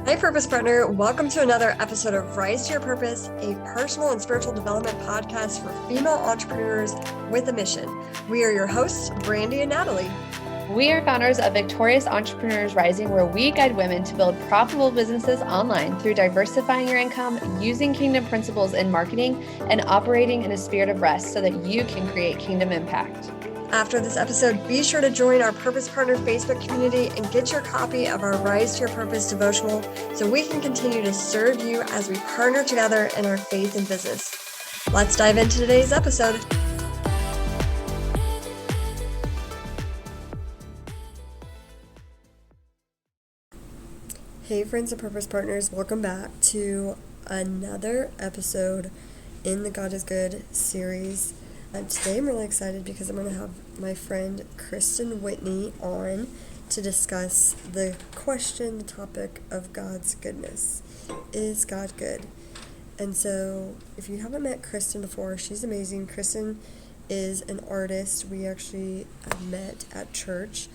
Hi, Purpose Partner. Welcome to another episode of Rise to Your Purpose, a personal and spiritual development podcast for female entrepreneurs with a mission. We are your hosts, Brandy and Natalie. We are founders of Victorious Entrepreneurs Rising, where we guide women to build profitable businesses online through diversifying your income, using kingdom principles in marketing, and operating in a spirit of rest so that you can create kingdom impact. After this episode, be sure to join our Purpose Partner Facebook community and get your copy of our Rise to Your Purpose devotional so we can continue to serve you as we partner together in our faith and business. Let's dive into today's episode. Hey friends and Purpose Partners, welcome back to another episode in the God is Good series. Today I'm really excited because I'm going to have my friend Kristin Whitney on to discuss the topic of God's goodness. Is God good? And so if you haven't met Kristin before, she's amazing. Kristin is an artist. We actually met at church,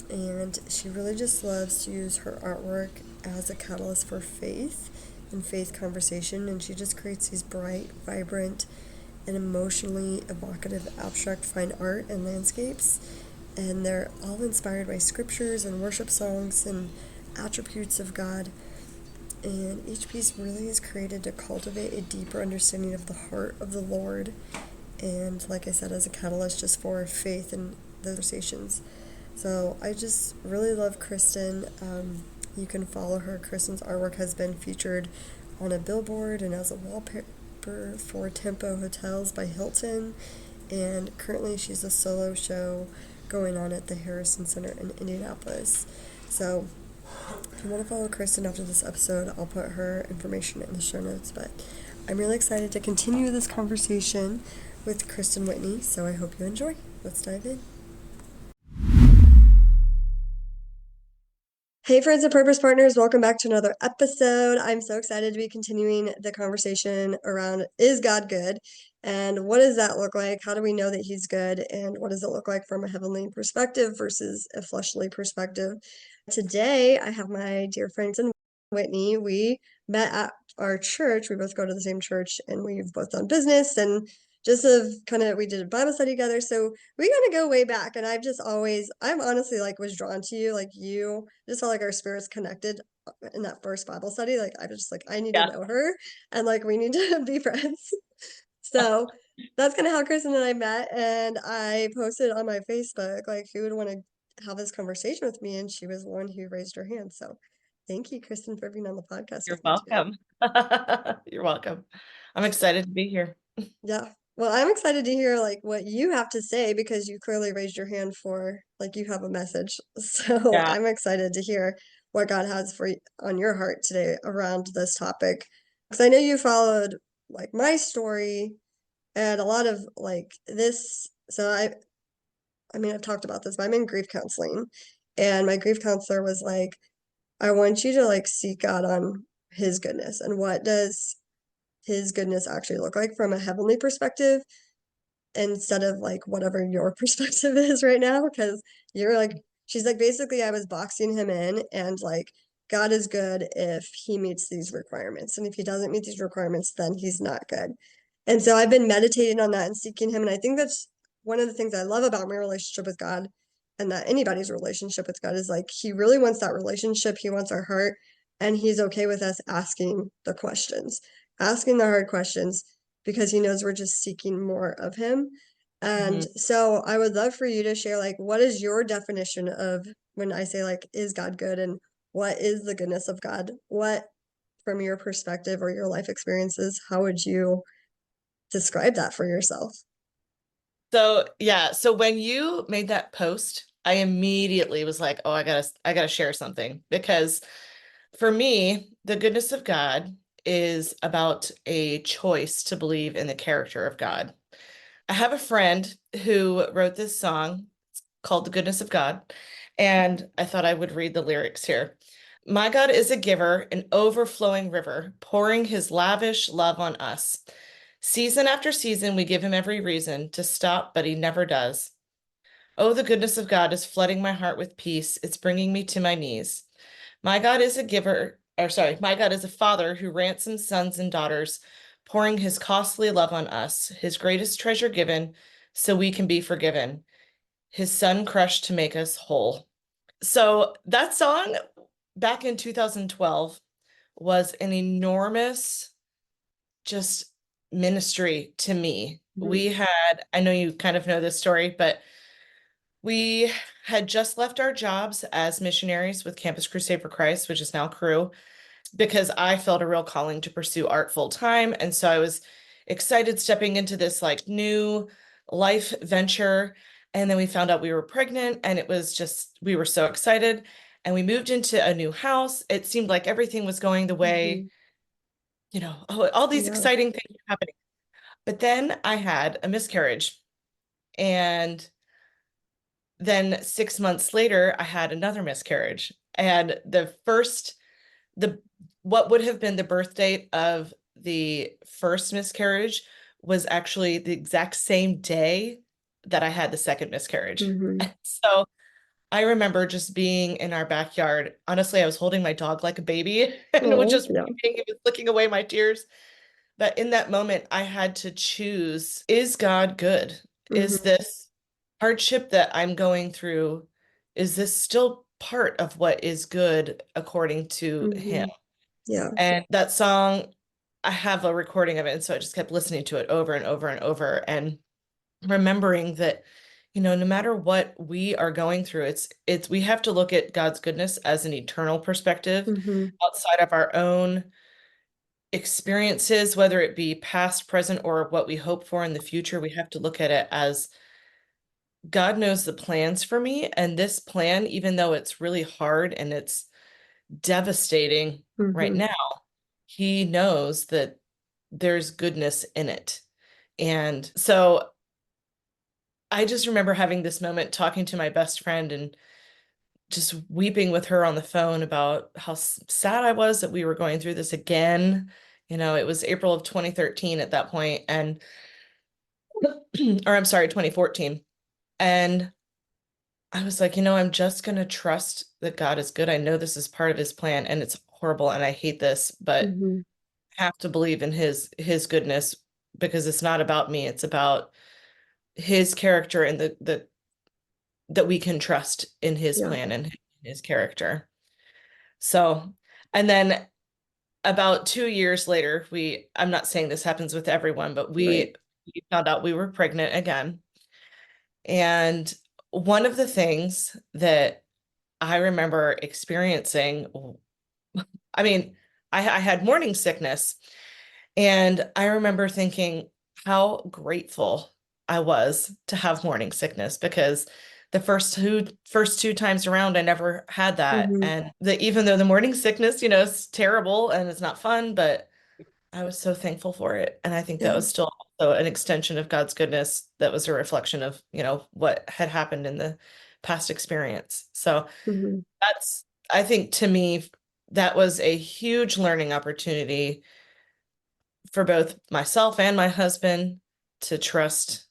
and she really just loves to use her artwork as a catalyst for faith and faith conversation, and she just creates these bright, vibrant, and emotionally evocative abstract fine art and landscapes, and they're all inspired by scriptures and worship songs and attributes of God, and each piece really is created to cultivate a deeper understanding of the heart of the Lord, and like I said, as a catalyst just for faith and the conversations. So I just really love Kristin. You can follow her. Kristin's artwork has been featured on a billboard and as a wallpaper for Tempo Hotels by Hilton, and currently she's a solo show going on at the Harrison Center in Indianapolis. So if you want to follow Kristin after this episode, I'll put her information in the show notes, but I'm really excited to continue this conversation with Kristin Whitney, so I hope you enjoy. Let's dive in. Hey friends and Purpose Partners, welcome back to another episode. I'm so excited to be continuing the conversation around, is God good? And what does that look like? How do we know that he's good? And what does it look like from a heavenly perspective versus a fleshly perspective? Today, I have my dear friend Kristin Whitney. We met at our church. We both go to the same church, and we've both done business and we did a Bible study together. So we kind of go way back, and I'm honestly was drawn to you. You just felt like our spirits connected in that first Bible study. I was just I need to know her, and we need to be friends. So that's kind of how Kristin and I met. And I posted on my Facebook, who would want to have this conversation with me. And she was the one who raised her hand. So thank you, Kristin, for being on the podcast. You're welcome. You're welcome. I'm excited to be here. Yeah. Well, I'm excited to hear what you have to say, because you clearly raised your hand for you have a message. So Yeah. I'm excited to hear what God has for you on your heart today around this topic. Because I know you followed my story and a lot of this. So I've talked about this, but I'm in grief counseling, and my grief counselor was I want you to seek God on his goodness, and what does his goodness actually look like from a heavenly perspective, instead of whatever your perspective is right now, because she's basically I was boxing him in, and God is good if he meets these requirements, and if he doesn't meet these requirements, then he's not good. And so I've been meditating on that and seeking him, and I think that's one of the things I love about my relationship with God, and that anybody's relationship with God is he really wants that relationship. He wants our heart, and he's okay with us asking the hard questions, because he knows we're just seeking more of him. And so I would love for you to share, what is your definition of when I say, is God good, and what is the goodness of God? What, from your perspective or your life experiences, how would you describe that for yourself? So when you made that post, I immediately was like, oh, I gotta share something, because for me, the goodness of God is about a choice to believe in the character of God. I have a friend who wrote this song called The Goodness of God, and I thought I would read the lyrics here. My God is a giver, an overflowing river, pouring his lavish love on us. Season after season, we give him every reason to stop, but he never does. Oh, the goodness of God is flooding my heart with peace. It's bringing me to my knees. My God is a giver, or sorry, my God is a father who ransoms sons and daughters, pouring his costly love on us, his greatest treasure given, so we can be forgiven, his son crushed to make us whole. So that song back in 2012 was an enormous just ministry to me. Mhm. We had, I know you kind of know this story, but we had just left our jobs as missionaries with Campus Crusade for Christ, which is now Cru, because I felt a real calling to pursue art full time. And so I was excited stepping into this like new life venture. And then we found out we were pregnant, and it was just, we were so excited. And we moved into a new house. It seemed like everything was going the way, Mhm. oh, all these Yeah. exciting things were happening. But then I had a miscarriage. And then 6 months later, I had another miscarriage. And the what would have been the birth date of the first miscarriage was actually the exact same day that I had the second miscarriage. Mhm. So I remember just being in our backyard. Honestly, I was holding my dog like a baby and was Oh, just yeah. weeping. It was flicking away my tears. But in that moment, I had to choose, is God good? Is Mhm. this hardship that I'm going through, is this still part of what is good according to Him? Mhm. Yeah. And that song, I have a recording of it. And so I just kept listening to it over and over and over and remembering that, no matter what we are going through, we have to look at God's goodness as an eternal perspective Mhm. outside of our own experiences, whether it be past, present, or what we hope for in the future. We have to look at it as God knows the plans for me. And this plan, even though it's really hard and it's devastating right Mhm. now, He knows that there's goodness in it. And so I just remember having this moment talking to my best friend and just weeping with her on the phone about how sad I was that we were going through this again. It was April of 2013 at that point, and or I'm sorry, 2014. And I was like, I'm just going to trust that God is good. I know this is part of his plan and it's horrible and I hate this, but Mhm. I have to believe in his goodness because it's not about me. It's about his character and the that we can trust in his Yeah. plan and his character. So, and then about 2 years later, I'm not saying this happens with everyone, but Right. we found out we were pregnant again. And one of the things that I remember experiencing, I mean, I had morning sickness, and I remember thinking how grateful I was to have morning sickness because the first two times around I never had that. Mhm. And even though the morning sickness, is terrible and it's not fun, but I was so thankful for it. And I think that Yeah. was still also an extension of God's goodness that was a reflection of, what had happened in the past experience. So Mhm. that's, I think to me, that was a huge learning opportunity for both myself and my husband to trust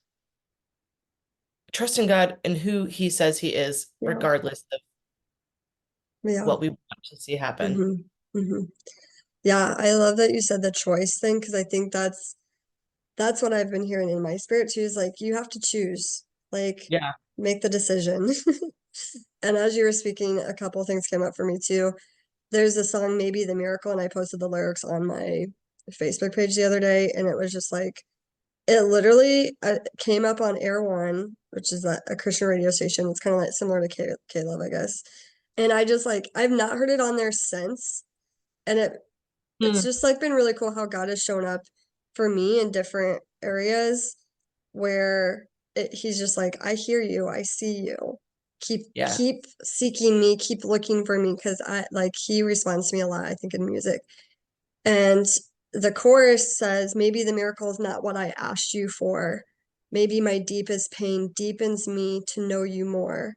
in God and who he says he is, Yeah. regardless of Yeah. what we want to see happen. Mhm. Mhm. Yeah, I love that you said the choice thing because I think that's what I've been hearing in my spirit too, is like you have to choose. Like Yeah. make the decision. And as you were speaking, a couple things came up for me too. There's a song, Maybe the Miracle, and I posted the lyrics on my Facebook page the other day, and it was just like it literally came up on Air One, which is a Christian radio station. It's kind of like similar to K Love, I guess. And I just like I've not heard it on there since, and it's Mm, just like been really cool how God has shown up for me in different areas where he's just like, I hear you, I see you. Keep yeah. keep seeking me, keep looking for me, because he responds to me a lot, I think, in music. And the chorus says, maybe the miracle is not what I asked you for. Maybe my deepest pain deepens me to know you more.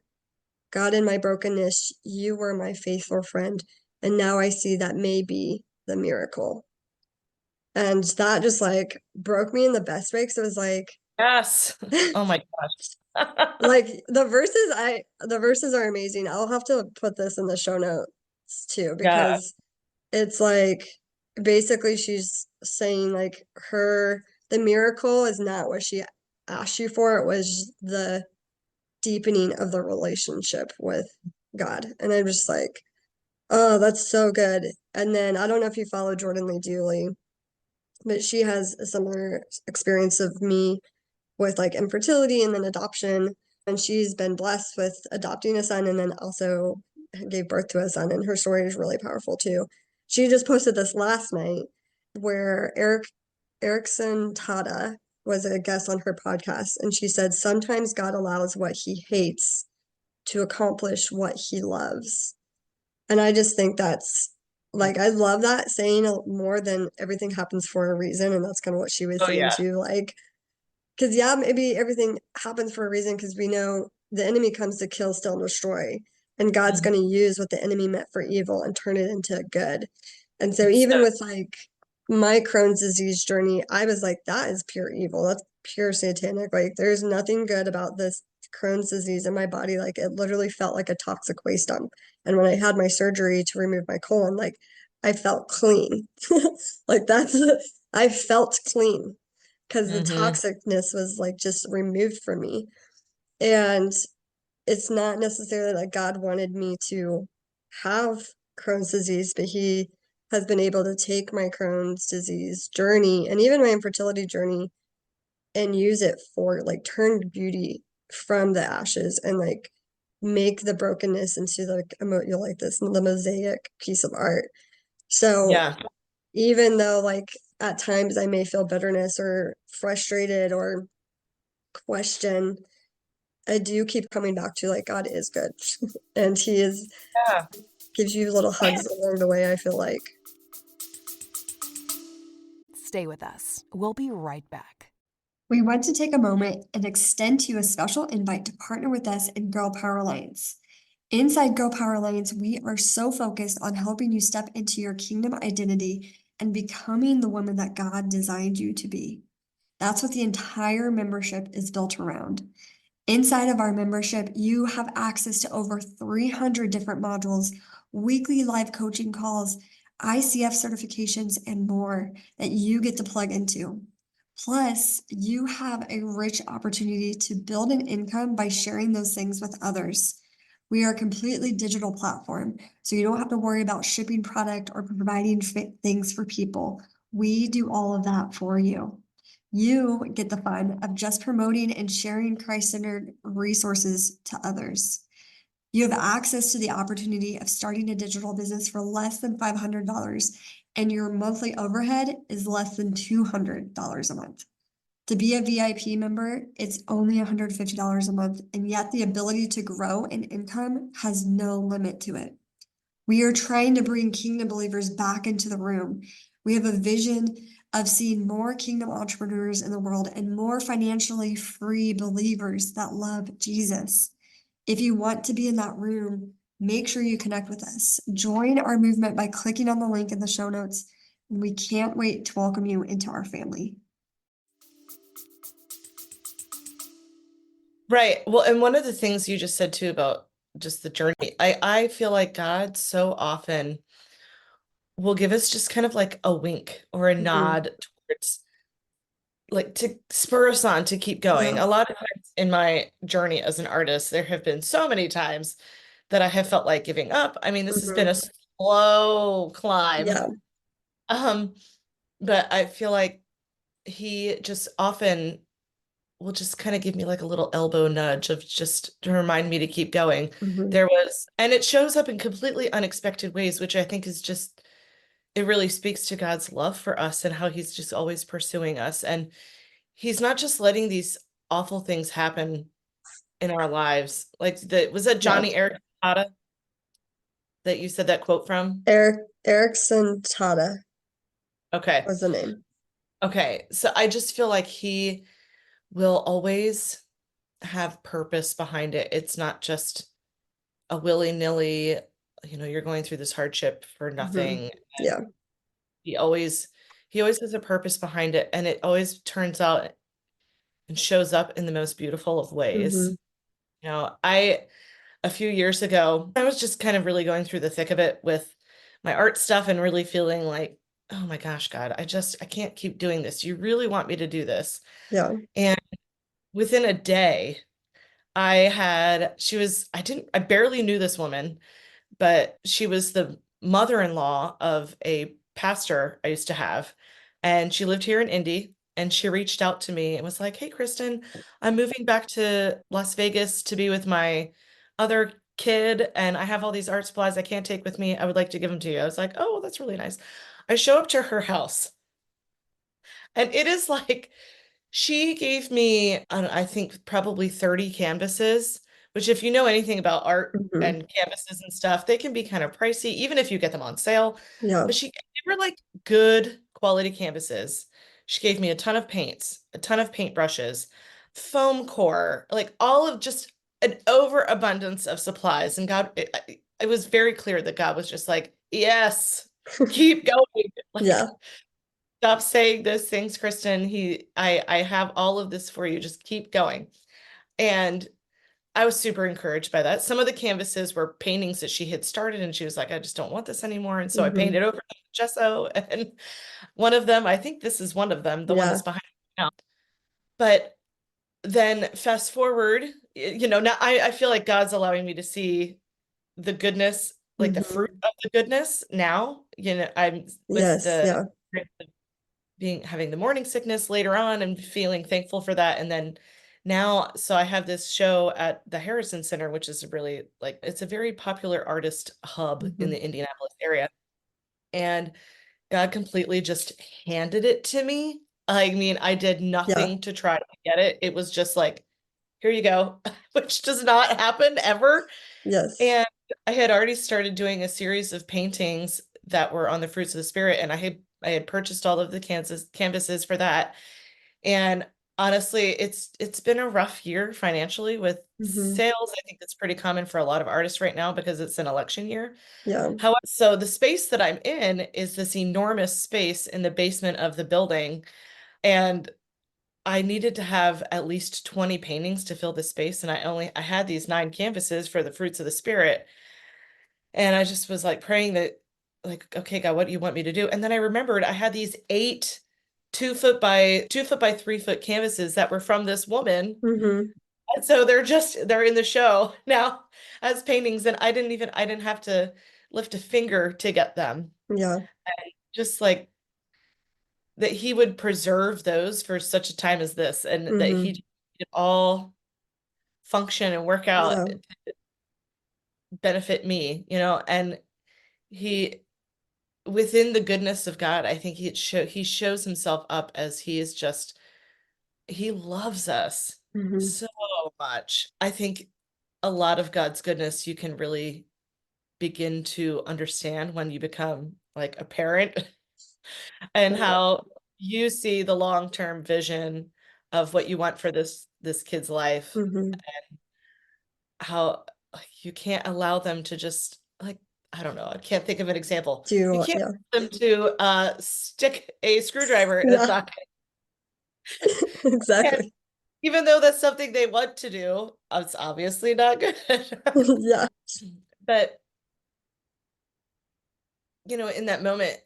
God, in my brokenness, you were my faithful friend. And now I see that may be the miracle. And that just like broke me in the best way because it was Yes. Oh my gosh. like the verses are amazing. I'll have to put this in the show notes too Yeah. because it's like basically she's saying like the miracle is not what she asked you for. It was the deepening of the relationship with God. And I'm just like, oh, that's so good. And then I don't know if you follow Jordan Lee Dooley, but she has a similar experience of me with like infertility and then adoption. And she's been blessed with adopting a son and then also gave birth to a son. And her story is really powerful too. She just posted this last night where Erickson Tada was a guest on her podcast. And she said, sometimes God allows what he hates to accomplish what he loves. And I just think that's like, I love that saying more than everything happens for a reason. And that's kind of what she was Oh saying yeah. too. Like, because, yeah, maybe everything happens for a reason because we know the enemy comes to kill, steal, and destroy. And God's Mhm. going to use what the enemy meant for evil and turn it into good. And so, It's even so with like my Crohn's disease journey, I was like, that is pure evil. That's pure satanic. Like, there's nothing good about this Crohn's disease in my body. Like, it literally felt like a toxic waste dump. And when I had my surgery to remove my colon, like, I felt clean. Like, I felt clean because the Mhm. toxicness was like just removed from me. And it's not necessarily that God wanted me to have Crohn's disease, but He has been able to take my Crohn's disease journey and even my infertility journey and use it for like turn beauty from the ashes and like make the brokenness into like you like this the mosaic piece of art. So Yeah. even though like at times I may feel bitterness or frustrated or question, I do keep coming back to like God is good and he is Yeah. gives you little hugs along the way, I feel like. Stay with us. We'll be right back. We want to take a moment and extend to you a special invite to partner with us in Girl Power Alliance. Inside Girl Power Alliance, we are so focused on helping you step into your kingdom identity and becoming the woman that God designed you to be. That's what the entire membership is built around. Inside of our membership, you have access to over 300 different modules, weekly live coaching calls, ICF certifications, and more that you get to plug into. Plus, you have a rich opportunity to build an income by sharing those things with others. We are a completely digital platform, so you don't have to worry about shipping product or providing things for people. We do all of that for you. You get the fun of just promoting and sharing Christ-centered resources to others. You have access to the opportunity of starting a digital business for less than $500, and your monthly overhead is less than $200 a month. To be a VIP member, it's only $150 a month, and yet the ability to grow in income has no limit to it. We are trying to bring kingdom believers back into the room. We have a vision of seeing more kingdom entrepreneurs in the world and more financially free believers that love Jesus. If you want to be in that room, make sure you connect with us. Join our movement by clicking on the link in the show notes. And we can't wait to welcome you into our family. Right. Well, and one of the things you just said too about just the journey, I feel like God so often will give us just kind of like a wink or a Mhm. nod towards like to spur us on to keep going. Yeah. A lot of times in my journey as an artist, there have been so many times that I have felt like giving up. I mean, this has been Mhm. a slow climb. Yeah. Um, but I feel like he just often will just kind of give me like a little elbow nudge of just to remind me to keep going. Mhm. There was, and it shows up in completely unexpected ways, which I think is just, it really speaks to God's love for us and how he's just always pursuing us. And he's not just letting these awful things happen in our lives. Like was that Yeah. Johnny Eric Tata that you said that quote from? Erickson Tada Okay. was the name. Okay. So I just feel like he will always have purpose behind it. It's not just a willy-nilly, you're going through this hardship for Mhm. nothing. Yeah. He always he always has a purpose behind it, and it always turns out and shows up in the most beautiful of ways. Mhm. I a few years ago, I was just kind of really going through the thick of it with my art stuff and really feeling like, oh my gosh, God, I can't keep doing this. You really want me to do this? Yeah. And within a day, I barely knew this woman, but she was the mother-in-law of a pastor I used to have. And she lived here in Indy. And she reached out to me and was like, hey, Kristen, I'm moving back to Las Vegas to be with my other kid. And I have all these art supplies I can't take with me. I would like to give them to you. I was like, oh, that's really nice. I show up to her house, and it is like she gave me, I think, probably 30 canvases, which, if you know anything about art Hmm. and canvases and stuff, they can be kind of pricey, even if you get them on sale. Yeah. But they were like good quality canvases. She gave me a ton of paints, a ton of paintbrushes, foam core, like all of just an overabundance of supplies. And it was very clear that God was just like, yes, keep going. Yeah. Like, stop saying those things, Kristen. I have all of this for you. Just keep going. And I was super encouraged by that. Some of the canvases were paintings that she had started, and she was like, I just don't want this anymore. And so I Hmm. painted over them with gesso. And one of them, I think this is one of them, the one Yeah. that's behind me now. But then fast forward, now I feel like God's allowing me to see the goodness, like the fruit Hmm. of the goodness now. I'm with Yes. Yeah. having the morning sickness later on and feeling thankful for that. And then now, so I have this show at the Harrison Center, which is really like, it's a very popular artist hub in Hmm. the Indianapolis area. And God completely just handed it to me. I mean, I did Yeah. nothing to try to get it. It was just like, here you go, which does not happen ever. Yes. And I had already started doing a series of paintings that were on the fruits of the spirit, and I had purchased all of the canvases for that. And honestly, it's been a rough year financially with Hmm. sales. I think that's pretty common for a lot of artists right now because it's an election year. Yeah. However, so the space that I'm in is this enormous space in the basement of the building, and I needed to have at least 20 paintings to fill the space, and I had these 9 canvases for the fruits of the spirit. And I just was like praying that, like, okay, God, what do you want me to do? And then I remembered I had these 8 2 foot by 3 foot canvases that were from this woman. Hmm. And so they're in the show now as paintings. And I didn't have to lift a finger to get them. Yeah. Just like that he would preserve those for such a time as this, and that Hmm. he it all function and work out Yeah. to benefit me, and he within the goodness of God, I think he shows himself up as he loves us Hmm. so much. I think a lot of God's goodness you can really begin to understand when you become like a parent, and Yeah. how you see the long-term vision of what you want for this kid's life, Hmm. how like, you can't allow them to just like, I don't know, I can't think of an example. You can't Yeah. allow them to stick a screwdriver in a Yeah. socket. And Exactly. even though that's something they want to do, it's obviously not good. Yeah. But in that moment,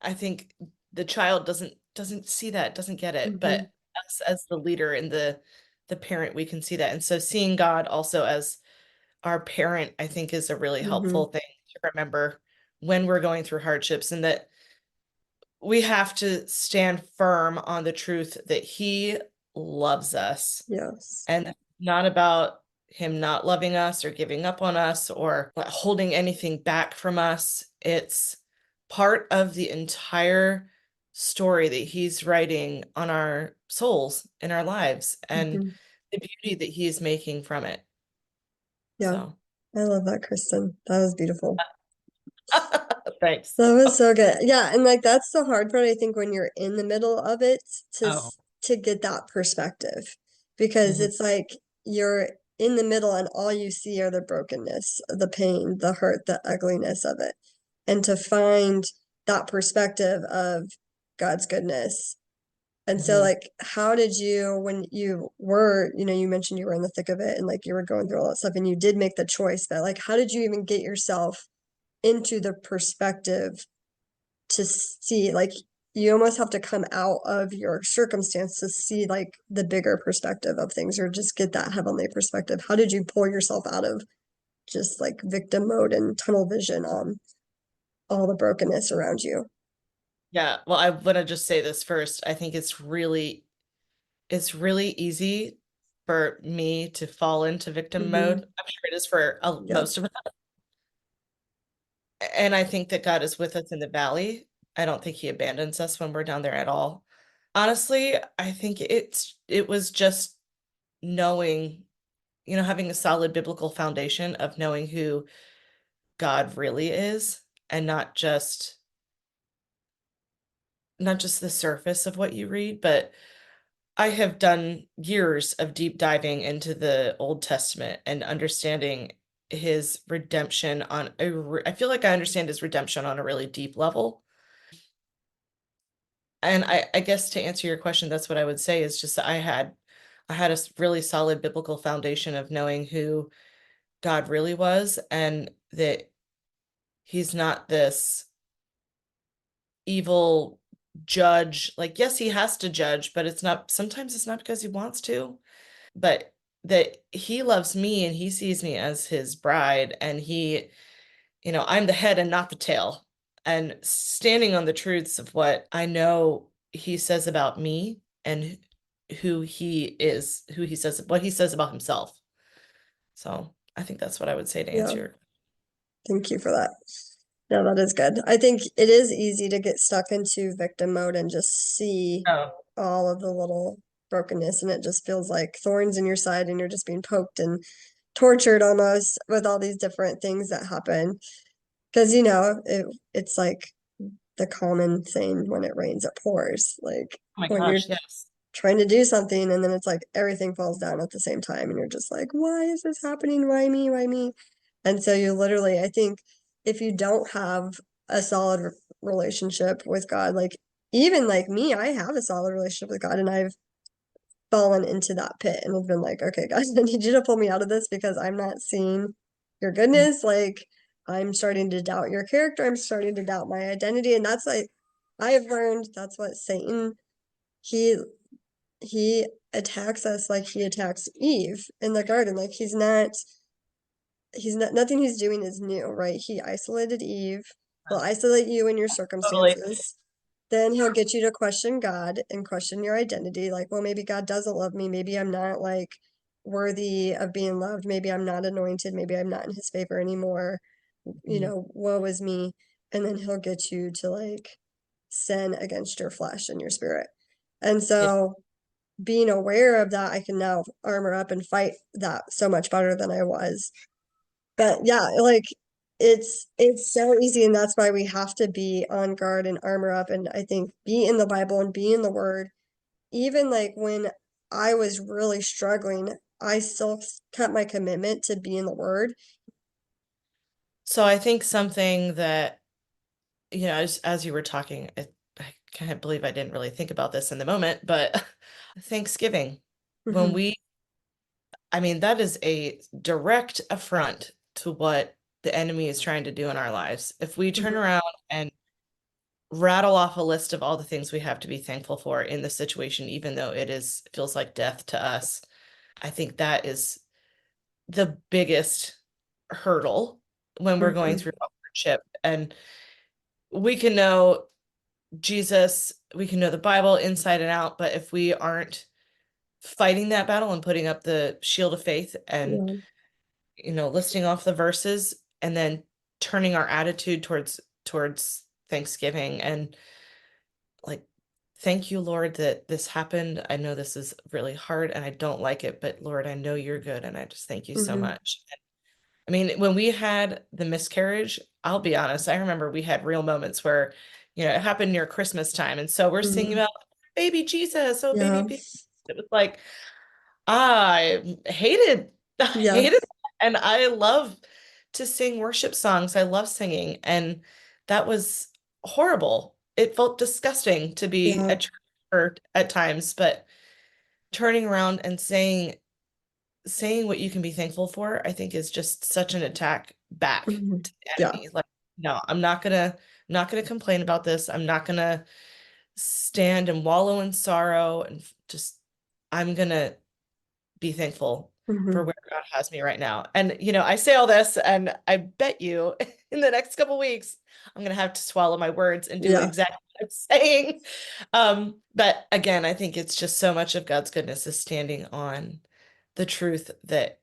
I think the child doesn't see that, doesn't get it. But Hmm. us as the leader and the parent, we can see that. And so seeing God also as our parent, I think, is a really Hmm. helpful thing to remember when we're going through hardships, and that we have to stand firm on the truth that he loves us, Yes. and it's not about him not loving us or giving up on us or holding anything back from us. It's part of the entire story that he's writing on our souls in our lives, and Hmm. the beauty that he is making from it. Yeah. So I love that, Kristen. That was beautiful. thanks. That was so good. Yeah, and like that's the hard part, I think, when you're in the middle of it Oh. to get that perspective. Because Mhm. it's like you're in the middle and all you see are the brokenness, the pain, the hurt, the ugliness of it. And to find that perspective of God's goodness. And so Mhm. like how did you when you were, you mentioned you were in the thick of it and like you were going through all that stuff and you did make the choice, but like how did you even get yourself into the perspective to see, like, you almost have to come out of your circumstance to see like the bigger perspective of things, or just get that heavenly perspective. How did you pull yourself out of just like victim mode and tunnel vision on all the brokenness around you? Yeah, well, I want to just say this first. I think it's really easy for me to fall into victim mode. I'm sure it is for Yeah. most of us. And I think that God is with us in the valley. I don't think he abandons us when we're down there at all. Honestly, I think it was just knowing, having a solid biblical foundation of knowing who God really is, and not just the surface of what you read, but I have done years of deep diving into the Old Testament and understanding his redemption I feel like I understand his redemption on a really deep level. And I guess to answer your question, that's what I would say is just that I had a really solid biblical foundation of knowing who God really was, and that he's not this evil judge. Like, yes, he has to judge, but sometimes it's not because he wants to, but that he loves me and he sees me as his bride, and I'm the head and not the tail. And standing on the truths of what I know he says about me, and who he is, what he says about himself. So I think that's what I would say to Yeah. answer your. Thank you for that. Yeah, that is good. I think it is easy to get stuck into victim mode and just see Oh, all of the little brokenness, and it just feels like thorns in your side, and you're just being poked and tortured almost with all these different things that happen. Because, it's like the common saying, when it rains, it pours. Like oh my when you're gosh, yes. trying to do something, and then it's like everything falls down at the same time, and you're just like, why is this happening? Why me? Why me? And so you literally, I think, if you don't have a solid relationship with God, like even like me, I have a solid relationship with God, and I've fallen into that pit and have been like, okay, guys, I need you to pull me out of this because I'm not seeing your Mhm. goodness. Like, I'm starting to doubt your character. I'm starting to doubt my identity. And that's like, I have learned that's what Satan, he he attacks us like he attacks Eve in the garden. Like he's not, nothing he's doing is new, right? He isolated Eve. He'll isolate you in your Totally. circumstances. Then he'll get you to question God and question your identity. Like, well, maybe God doesn't love me. Maybe I'm not like worthy of being loved. Maybe I'm not anointed. Maybe I'm not in his favor anymore. Mhm. Woe is me. And then he'll get you to like sin against your flesh and your spirit. And Yeah. so being aware of that, I can now armor up and fight that so much better than I was. But yeah, like it's so easy, and that's why we have to be on guard and armor up, and I think be in the Bible and be in the Word. Even like when I was really struggling, I still kept my commitment to be in the Word. So I think something that, as you were talking, I can't believe I didn't really think about this in the moment, but Thanksgiving, when Hmm. we I mean, that is a direct affront to what the enemy is trying to do in our lives. If we turn Hmm. around and rattle off a list of all the things we have to be thankful for in the situation, even though feels like death to us, I think that is the biggest hurdle when we're going Hmm. through hardship. And we can know Jesus, we can know the Bible inside and out, but if we aren't fighting that battle and putting up the shield of faith and Yeah. listing off the verses, and then turning our attitude towards Thanksgiving, and like, thank you, Lord, that this happened. I know this is really hard and I don't like it, but Lord, I know you're good, and I just thank you so Hmm. much. I mean, when we had the miscarriage, I'll be honest, I remember we had real moments where, it happened near Christmas time, and so we're singing Hmm. about baby Jesus, oh baby, Yeah. baby. It was like, I hated, I Yeah. hated, and I love to sing worship songs. I love singing, and that was horrible. It felt disgusting to be Yeah. at church at times, but turning around and saying what you can be thankful for, I think is just such an attack back Hmm. to the Yeah. enemy. Like, no, I'm not gonna complain about this. I'm not gonna stand and wallow in sorrow and just, I'm gonna be thankful Mm-hmm. for where God has me right now. And I say all this, and I bet you in the next couple weeks, I'm gonna have to swallow my words and do Yeah. exactly what I'm saying. But again, I think it's just so much of God's goodness is standing on the truth that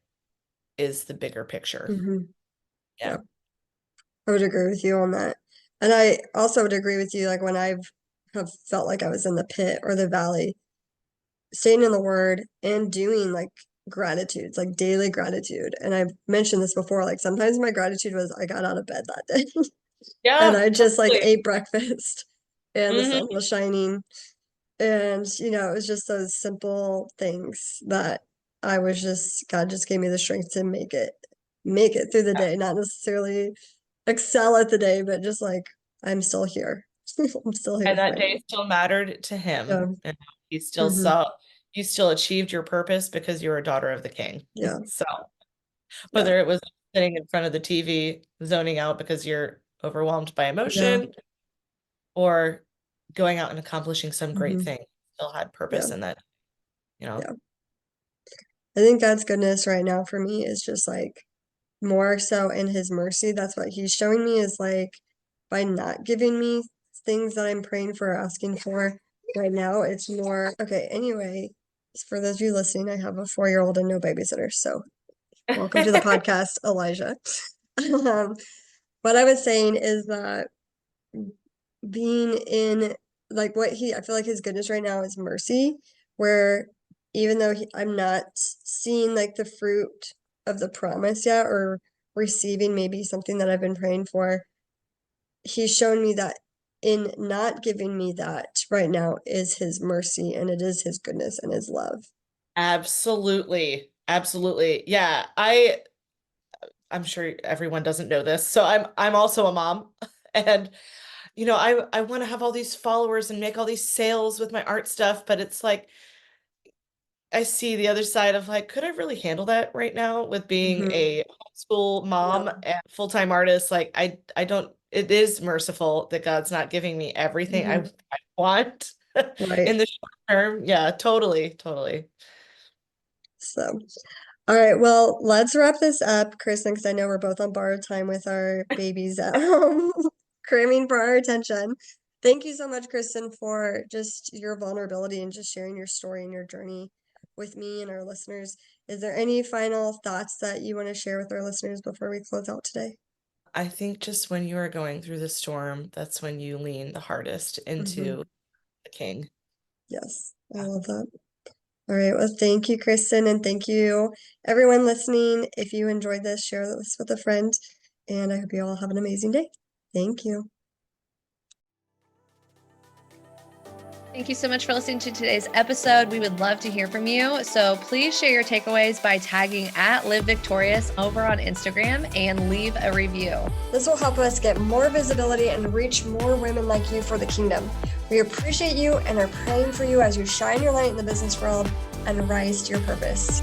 is the bigger picture. Mm-hmm. Yeah. I would agree with you on that. And I also would agree with you, like when I've have felt like I was in the pit or the valley, staying in the word and doing like gratitudes, like daily gratitude. And I've mentioned this before, like sometimes my gratitude was I got out of bed that day and Yeah, I just like totally. ate breakfast and the sun Mhm. was shining. And, it was just those simple things that God just gave me the strength to make it through the day, not necessarily excel at the day, but just like, I'm still here. I'm still here And that fighting. day still mattered to Yeah. him. And he still Hmm. saw, you still achieved your purpose because you're a daughter of the king. Yeah. So Yeah. whether it was sitting in front of the TV, zoning out because you're overwhelmed by Yeah. emotion, or going out and accomplishing some great Hmm. thing, still had Yeah. purpose in that, you know. Yeah. I think God's goodness right now for me is just like more so in his mercy. That's what he's showing me is like by not giving me things that I'm praying for or asking for right now, it's more okay. Anyway, for those of you listening, I have a 4-year-old and no babysitter. So welcome to the podcast, Elijah. Um, what I was saying is that being in like I feel like his goodness right now is mercy, where even though I'm not seeing like the fruit of the promise yet or receiving maybe something that I've been praying for, he's shown me that in not giving me that right now is his mercy and it is his goodness and his love. Absolutely. Absolutely. Yeah. I'm sure everyone doesn't know this. So I'm also a mom, and I want to have all these followers and make all these sales with my art stuff, but it's like I see the other side of like, could I really handle that right now with being Hmm. a homeschool mom Yeah. and full-time artist? Like I don't, it is merciful that God's not giving me everything Hmm. I want Right. in the short term. Yeah, totally, totally. So all right, well, let's wrap this up, Kristen, because I know we're both on borrowed time with our babies at home, cramming for our attention. Thank you so much, Kristen, for just your vulnerability and just sharing your story and your journey with me and our listeners. Is there any final thoughts that you want to share with our listeners before we close out today? I think just when you are going through the storm, that's when you lean the hardest Hmm. into the king. Yes, I love that. All right, well, thank you, Kristen, and thank you, everyone listening. If you enjoyed this, share this with a friend, and I hope you all have an amazing day. Thank you. Thank you so much for listening to today's episode. We would love to hear from you. So please share your takeaways by tagging @LiveVictorious over on Instagram and leave a review. This will help us get more visibility and reach more women like you for the kingdom. We appreciate you and are praying for you as you shine your light in the business world and rise to your purpose.